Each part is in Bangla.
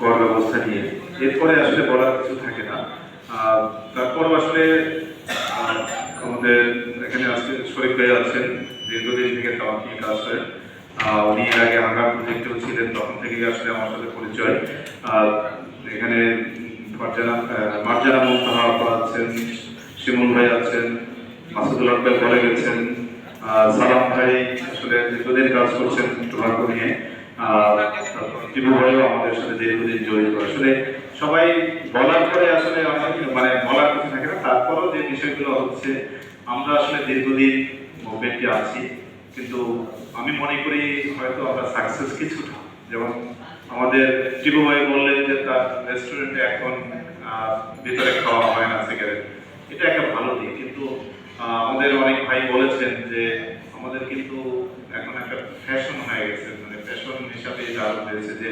কর ব্যবস্থা নিয়ে। এরপরে আসলে বলার কিছু থাকে না। তারপর আসলে আমাদের এখানে আজকে শরীফ ভাই আছেন, দীর্ঘদিন থেকে তাওয়াক নিয়ে কাজ করেন। উনি এর আগে হাঙ্গাম প্রজেক্টেও ছিলেন, তখন থেকেই আসলে আমার সাথে পরিচয়। এখানে মার্জানা মুনতাহা আপা আছেন, শিমুল ভাই আছেন, মাসুদুল আকবর বলে গেছেন, সালাম ভাই আসলে দীর্ঘদিন কাজ করছেন টোবাকো নিয়ে। টিপু ভাইও আমাদের সাথে দীর্ঘদিন জড়িত। আসলে সবাই বলার পরে আসলে মানে বলার কিছু থাকে না। তারপরও যে বিষয়গুলো হচ্ছে, আমরা আসলে দীর্ঘদিন মুভমেন্টে আছি, কিন্তু আমি মনে করি হয়তো আমরা সাকসেস কিছুটা। যেমন আমাদের টিপু ভাই বললেন যে তার রেস্টুরেন্টে এখন ভিতরে খাওয়া হয় না সিগারেট, এটা একটা ভালো দিক। কিন্তু আমাদের অনেক ভাই বলেছেন যে আমাদের কিন্তু এখন একটা ফ্যাশন হয়ে গেছে, মানে ফ্যাশন হিসাবে চালু হয়েছে যে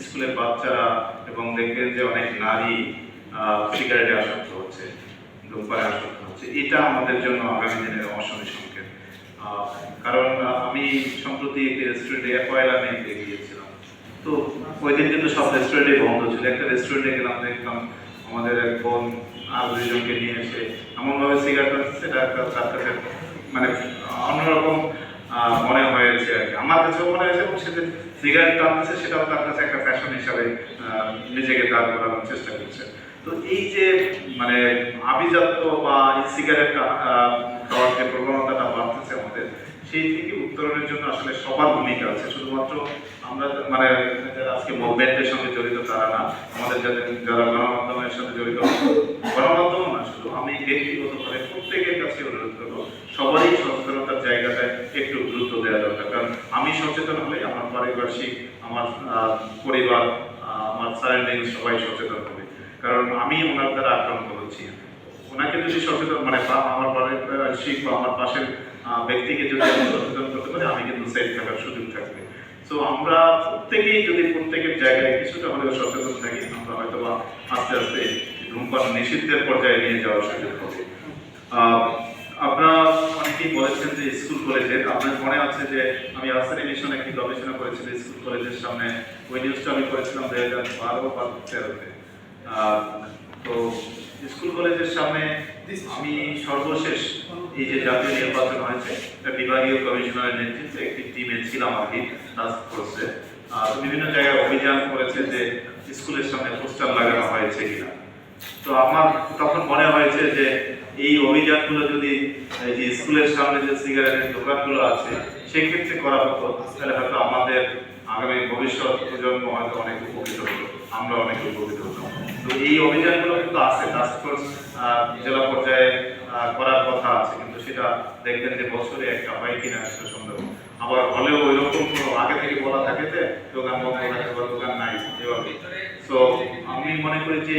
স্কুলের বাচ্চারা এবং দেখবেন যে অনেক নারী সিগারেটে আসক্ত হচ্ছে, ধূমপানে আসক্ত হচ্ছে। এটা আমাদের জন্য আগামী দিনের অশনি সংকেত। কারণ আমি সম্প্রতি একটি রেস্টুরেন্টে পয়লা মেতে গিয়েছিলাম, তো ওই দিন কিন্তু সব রেস্টুরেন্টে বন্ধ ছিল। একটা রেস্টুরেন্টে গেলাম, দেখলাম আমাদের এক বোন আর দুইজনকে নিয়ে এসে এমনভাবে সিগারেট খাচ্ছে, সেটা তার কাছে মানে অন্যরকম মনে হয়েছে আর কি। আমার কাছেও মনে হয়েছে, এবং সে যে সিগারেট টানতেছে সেটাও তার কাছে একটা ফ্যাশন হিসাবে নিজেকে দাঁড় করানোর চেষ্টা করছে। তো এই যে মানে আভিজাত্য বা সিগারেট খাওয়ার যে প্রবণতাটা বাড়তেছে আমাদের, সেই থেকে উত্তরণের জন্য আসলে সবার ভূমিকা আছে। শুধুমাত্র আমরা মানে আজকে মুভমেন্টের সঙ্গে জড়িত তারা না, আমাদের যারা গণমাধ্যমের সাথে জড়িত, গণমাধ্যম না শুধু, আমি ব্যক্তিগতভাবে প্রত্যেকের কাছে অনুরোধ করবো সবারই সচেতনতার জায়গাটায় একটু গুরুত্ব দেওয়া দরকার। কারণ আমি সচেতন হলে আমার পারিপার্শ্বিক, আমার পরিবার, আমার সারাউন্ডিংস সবাই সচেতন হবে। কারণ আমি ওনার দ্বারা আক্রান্ত হচ্ছি। ওনাকে যদি সচেতন মানে আমার পারিপার্শ্বিক বা আমার পাশের ব্যক্তিকে যদি আমি সচেতন করতে পারি, আমি কিন্তু সেফ থাকার সুযোগ থাকবে। সো আমরা প্রত্যেকেই যদি প্রত্যেকের জায়গায় কিছুটা হলেও সচেতন থাকি, আমরা হয়তো বা আস্তে আস্তে ধূমপান নিষিদ্ধের পর্যায়ে নিয়ে যাওয়ার সুযোগ হবে। আপনারা অনেকেই বলেছেন যে স্কুল কলেজে, আপনার মনে আছে যে আমি আসারি মিশন একটি গবেষণা করেছিলাম স্কুল কলেজের সামনে। ওই নিউজটা আমি করেছিলাম 2012 বা 2013-তে। তো স্কুল কলেজের সামনে আমি সর্বশেষ এই যে জাতীয় নির্বাচন হয়েছে, বিভাগীয় কমিশনারের নেতৃত্বে একটি টিমে ছিলাম আর কি, টাস্ক ফোর্সে। বিভিন্ন জায়গায় অভিযান করেছে যে স্কুলের সামনে পোস্টার লাগানো হয়েছে কিনা। তো আমার তখন মনে হয়েছে যে এই অভিযানগুলো যদি এই যে স্কুলের সামনে যে সিগারেটের দোকানগুলো আছে সেক্ষেত্রে করা হতো, তাহলে হয়তো আমাদের আগামী ভবিষ্যৎ প্রজন্ম হয়তো অনেক উপকৃত হতো, আমরা অনেক উপকৃত হতাম। তো এই অভিযানগুলো কিন্তু আছে, টাস্কফোর্স জেলা পর্যায়ে করার কথা আছে, কিন্তু সেটা দেখবেন যে বছরে একটা হয় কিনা সেটা সন্দেহ। আবার হলেও ওই রকম কোনো আগে থেকে বলা থাকে যে দোকান বন্ধ থাকে বা দোকান নাই এভাবে। তো আমি মনে করি যে